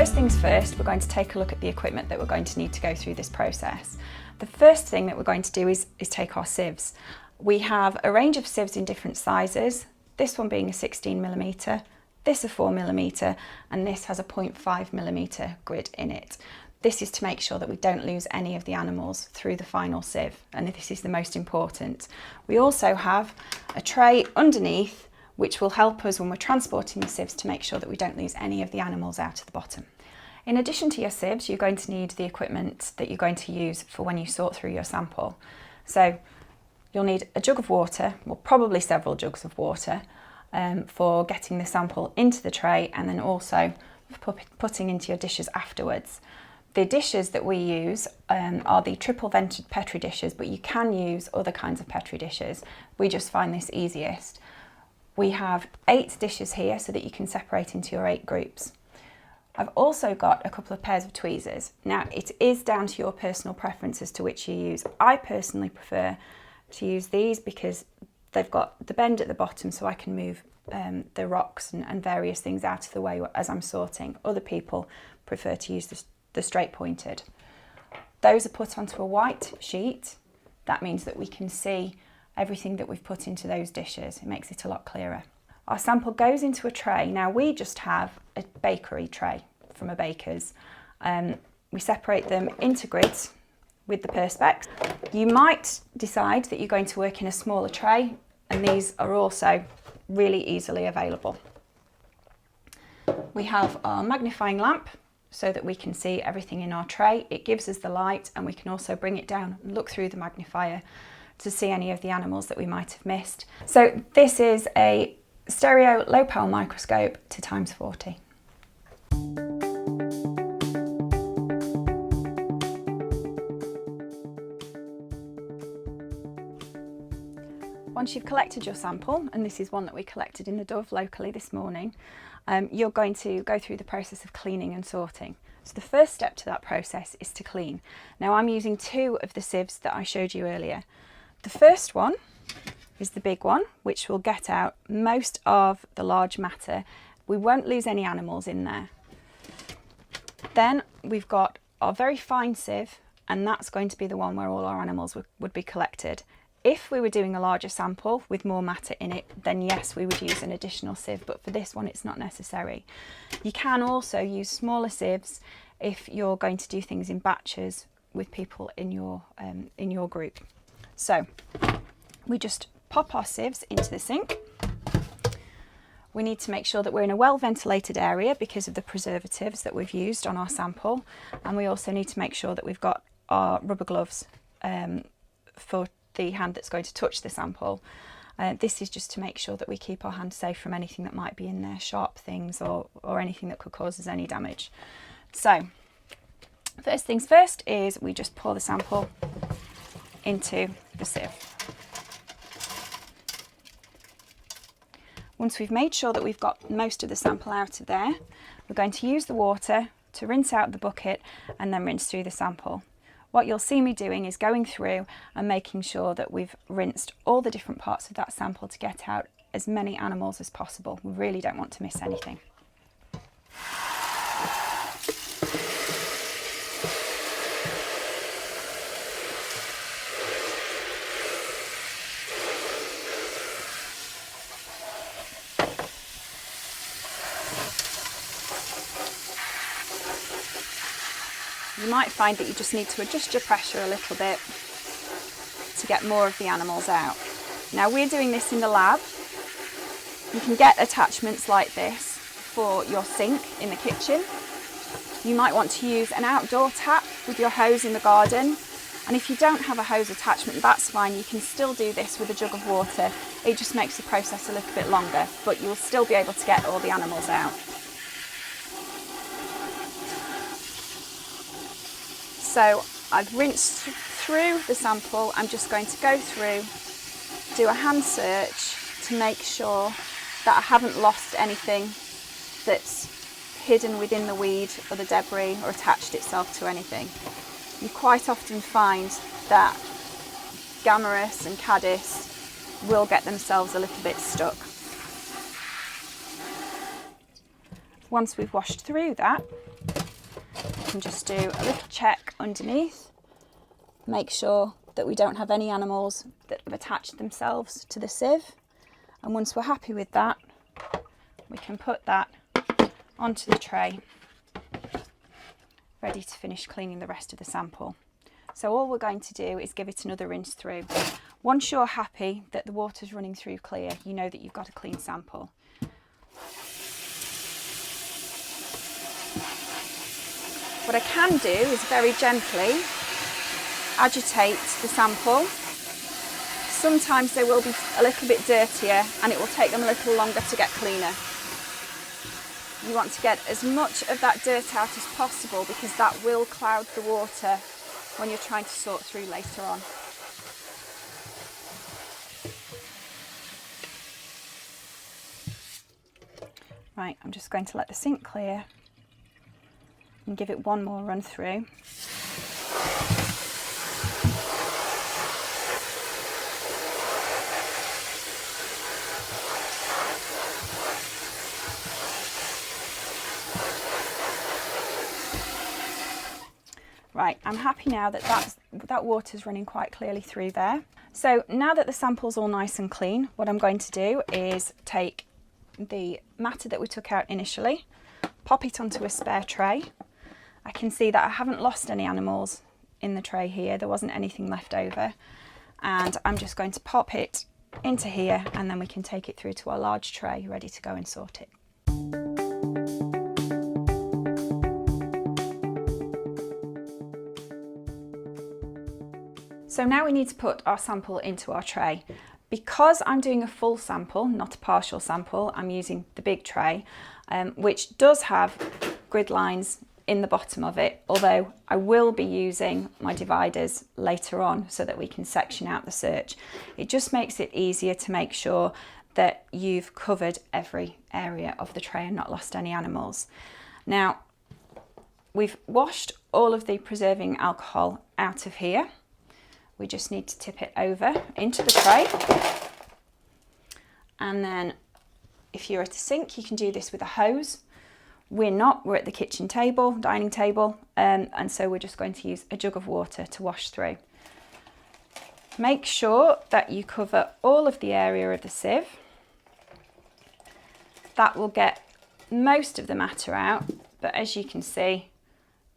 first things first, we're going to take a look at the equipment that we're going to need to go through this process. The first thing that we're going to do is take our sieves. We have a range of sieves in different sizes, this one being a 16mm, this a 4mm, and this has a 0.5mm grid in it. This is to make sure that we don't lose any of the animals through the final sieve, and this is the most important. We also have a tray underneath which will help us when we're transporting the sieves to make sure that we don't lose any of the animals out of the bottom. In addition to your sieves, you're going to need the equipment that you're going to use for when you sort through your sample. So you'll need a jug of water, well probably several jugs of water, for getting the sample into the tray and then also putting into your dishes afterwards. The dishes that we use are the triple vented Petri dishes, but you can use other kinds of Petri dishes. We just find this easiest. We have 8 dishes here so that you can separate into your 8 groups. I've also got a couple of pairs of tweezers. Now it is down to your personal preference as to which you use. I personally prefer to use these because they've got the bend at the bottom so I can move the rocks and various things out of the way as I'm sorting. Other people prefer to use the straight pointed. Those are put onto a white sheet. That means that we can see everything that we've put into those dishes. It makes it a lot clearer. Our sample goes into a tray. Now we just have a bakery tray from a baker's. We separate them into grids with the perspex. You might decide that you're going to work in a smaller tray, and these are also really easily available. We have our magnifying lamp so that we can see everything in our tray. It gives us the light, and we can also bring it down and look through the magnifier to see any of the animals that we might have missed. So this is a stereo low power microscope to ×40. Once you've collected your sample, and this is one that we collected in the Dove locally this morning, you're going to go through the process of cleaning and sorting. So the first step to that process is to clean. Now I'm using 2 of the sieves that I showed you earlier. The first one is the big one, which will get out most of the large matter. We won't lose any animals in there. Then we've got our very fine sieve, and that's going to be the one where all our animals would be collected. If we were doing a larger sample with more matter in it, then yes, we would use an additional sieve, but for this one it's not necessary. You can also use smaller sieves if you're going to do things in batches with people in your group. So we just pop our sieves into the sink. We need to make sure that we're in a well ventilated area because of the preservatives that we've used on our sample, and we also need to make sure that we've got our rubber gloves for the hand that's going to touch the sample. This is just to make sure that we keep our hand safe from anything that might be in there, sharp things or anything that could cause us any damage. So first things first is we just pour the sample into the sieve. Once we've made sure that we've got most of the sample out of there, we're going to use the water to rinse out the bucket and then rinse through the sample. What you'll see me doing is going through and making sure that we've rinsed all the different parts of that sample to get out as many animals as possible. We really don't want to miss anything. You might find that you just need to adjust your pressure a little bit to get more of the animals out. Now we're doing this in the lab. You can get attachments like this for your sink in the kitchen. You might want to use an outdoor tap with your hose in the garden. And if you don't have a hose attachment, that's fine. You can still do this with a jug of water. It just makes the process a little bit longer, but you'll still be able to get all the animals out. So I've rinsed through the sample. I'm just going to go through, do a hand search to make sure that I haven't lost anything that's hidden within the weed or the debris or attached itself to anything. You quite often find that Gammarus and Caddis will get themselves a little bit stuck. Once we've washed through that, we can just do a little check underneath, make sure that we don't have any animals that have attached themselves to the sieve. And once we're happy with that, we can put that onto the tray, ready to finish cleaning the rest of the sample. So all we're going to do is give it another rinse through. Once you're happy that the water's running through clear, you know that you've got a clean sample. What I can do is very gently agitate the sample. Sometimes they will be a little bit dirtier and it will take them a little longer to get cleaner. You want to get as much of that dirt out as possible because that will cloud the water when you're trying to sort through later on. Right, I'm just going to let the sink clear and give it one more run through. Right, I'm happy now that that water's running quite clearly through there. So now that the sample's all nice and clean, what I'm going to do is take the matter that we took out initially, pop it onto a spare tray. I can see that I haven't lost any animals in the tray here. There wasn't anything left over. And I'm just going to pop it into here and then we can take it through to our large tray ready to go and sort it. So now we need to put our sample into our tray. Because I'm doing a full sample, not a partial sample, I'm using the big tray, which does have grid lines in the bottom of it, although I will be using my dividers later on so that we can section out the search. It just makes it easier to make sure that you've covered every area of the tray and not lost any animals. Now, we've washed all of the preserving alcohol out of here. We just need to tip it over into the tray. And then if you're at a sink, you can do this with a hose. We're not, we're at the kitchen table, dining table, and so we're just going to use a jug of water to wash through. Make sure that you cover all of the area of the sieve. That will get most of the matter out, but as you can see,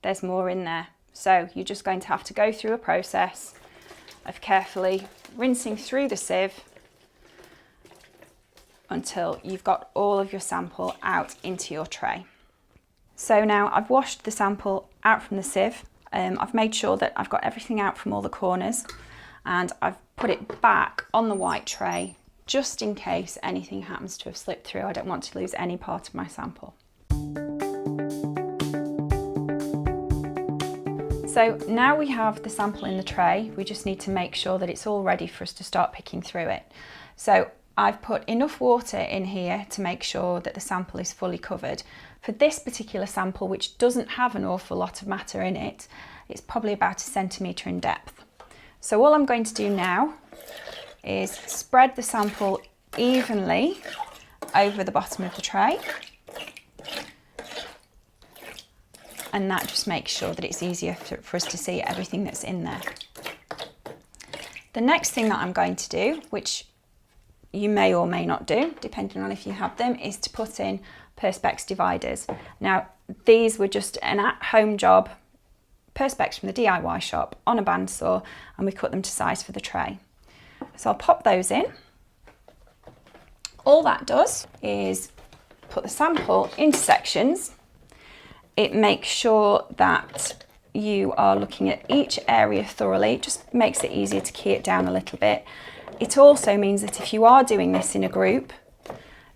there's more in there. So you're just going to have to go through a process of carefully rinsing through the sieve until you've got all of your sample out into your tray. So now I've washed the sample out from the sieve. I've made sure that I've got everything out from all the corners and I've put it back on the white tray just in case anything happens to have slipped through. I don't want to lose any part of my sample. So now we have the sample in the tray, we just need to make sure that it's all ready for us to start picking through it. So I've put enough water in here to make sure that the sample is fully covered. For this particular sample, which doesn't have an awful lot of matter in it, it's probably about 1 centimetre in depth. So all I'm going to do now is spread the sample evenly over the bottom of the tray. And that just makes sure that it's easier for us to see everything that's in there. The next thing that I'm going to do, which you may or may not do, depending on if you have them, is to put in Perspex dividers. Now, these were just an at-home job, Perspex from the DIY shop on a bandsaw, and we cut them to size for the tray. So I'll pop those in. All that does is put the sample into sections. It makes sure that you are looking at each area thoroughly. It just makes it easier to key it down a little bit. It also means that if you are doing this in a group,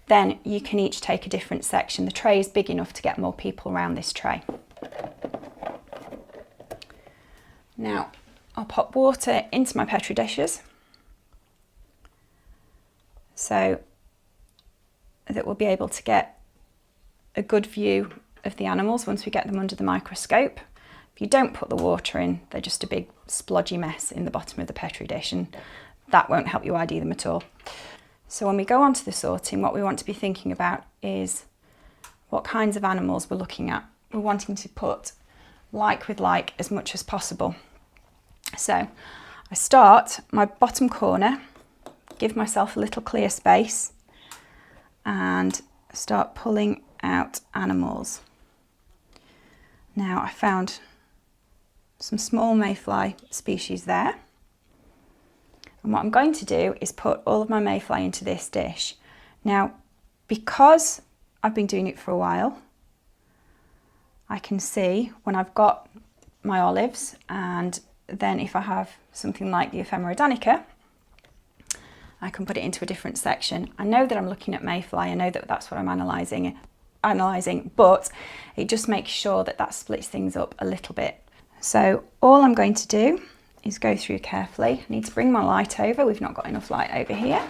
then you can each take a different section. The tray is big enough to get more people around this tray. Now, I'll pop water into my Petri dishes so that we'll be able to get a good view of the animals once we get them under the microscope. If you don't put the water in, they're just a big splodgy mess in the bottom of the Petri dish, and that won't help you ID them at all. So when we go on to the sorting, what we want to be thinking about is what kinds of animals we're looking at. We're wanting to put like with like as much as possible. So I start my bottom corner, give myself a little clear space and start pulling out animals. Now I found some small mayfly species there. And what I'm going to do is put all of my mayfly into this dish. Now, because I've been doing it for a while, I can see when I've got my olives, and then if I have something like the ephemera danica, I can put it into a different section. I know that I'm looking at mayfly, I know that that's what I'm analysing, but it just makes sure that that splits things up a little bit. So all I'm going to do is go through carefully. I need to bring my light over, we've not got enough light over here.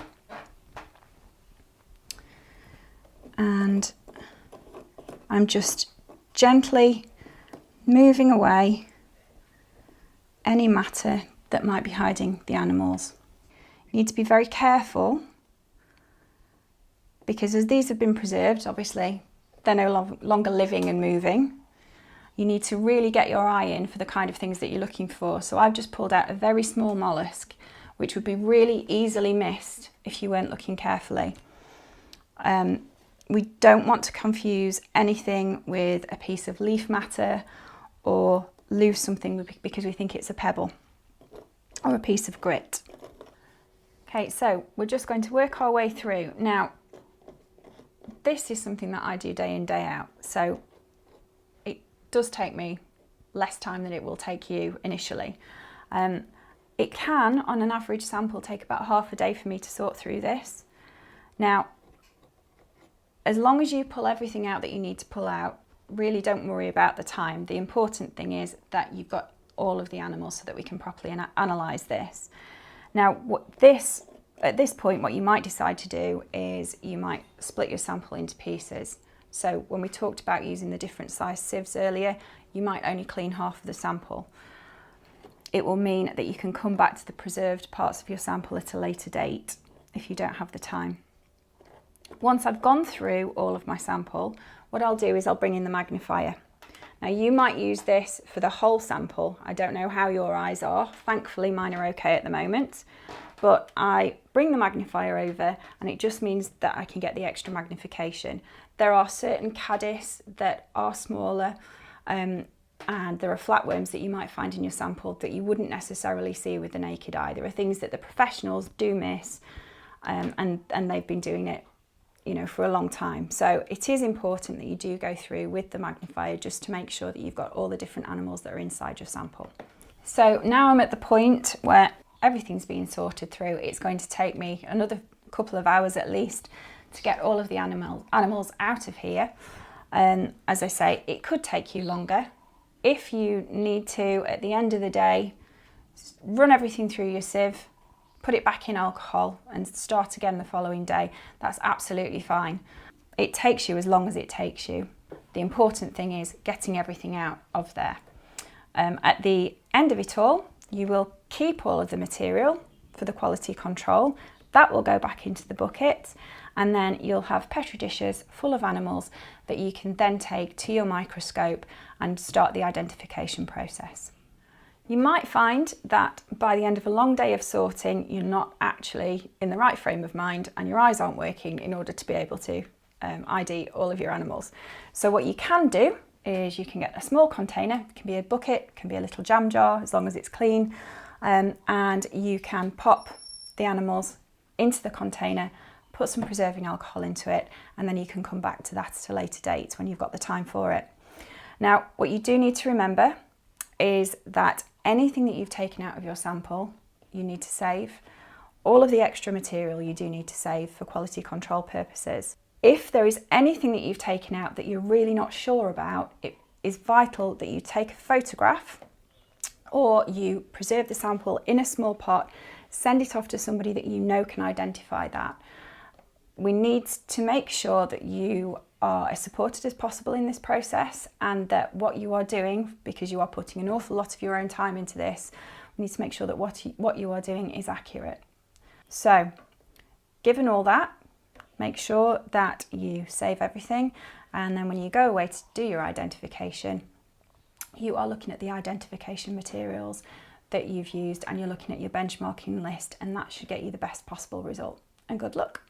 And I'm just gently moving away any matter that might be hiding the animals. You need to be very careful because as these have been preserved, obviously they're no longer living and moving. You need to really get your eye in for the kind of things that you're looking for. So I've just pulled out a very small mollusk, which would be really easily missed if you weren't looking carefully. We don't want to confuse anything with a piece of leaf matter or lose something because we think it's a pebble or a piece of grit. Okay, so we're just going to work our way through. Now, this is something that I do day in, day out. So it does take me less time than it will take you initially. It can, on an average sample, take about half a day for me to sort through this. Now, as long as you pull everything out that you need to pull out, really don't worry about the time. The important thing is that you've got all of the animals so that we can properly analyse this. Now, at this point, what you might decide to do is you might split your sample into pieces. So when we talked about using the different size sieves earlier, you might only clean half of the sample. It will mean that you can come back to the preserved parts of your sample at a later date if you don't have the time. Once I've gone through all of my sample, what I'll do is I'll bring in the magnifier. Now you might use this for the whole sample. I don't know how your eyes are. Thankfully mine are okay at the moment, but I bring the magnifier over and it just means that I can get the extra magnification. There are certain caddis that are smaller and there are flatworms that you might find in your sample that you wouldn't necessarily see with the naked eye. There are things that the professionals do miss and they've been doing it for a long time. So it is important that you do go through with the magnifier just to make sure that you've got all the different animals that are inside your sample. So now I'm at the point where everything's been sorted through. It's going to take me another couple of hours at least to get all of the animals out of here. As I say, it could take you longer. If you need to, at the end of the day, run everything through your sieve, put it back in alcohol and start again the following day, that's absolutely fine. It takes you as long as it takes you. The important thing is getting everything out of there. At the end of it all, you will keep all of the material for the quality control. That will go back into the bucket and then you'll have petri dishes full of animals that you can then take to your microscope and start the identification process. You might find that by the end of a long day of sorting, you're not actually in the right frame of mind and your eyes aren't working in order to be able to ID all of your animals. So what you can do is you can get a small container, it can be a bucket, it can be a little jam jar as long as it's clean, and you can pop the animals into the container, put some preserving alcohol into it, and then you can come back to that at a later date when you've got the time for it. Now, what you do need to remember is that anything that you've taken out of your sample, you need to save. All of the extra material you do need to save for quality control purposes. If there is anything that you've taken out that you're really not sure about, it is vital that you take a photograph or you preserve the sample in a small pot, send it off to somebody that you know can identify that. We need to make sure that you are as supported as possible in this process and that what you are doing, because you are putting an awful lot of your own time into this, we need to make sure that what you are doing is accurate. So, given all that, Make sure that you save everything, and then when you go away to do your identification, you are looking at the identification materials that you've used and you're looking at your benchmarking list, and that should get you the best possible result. And good luck.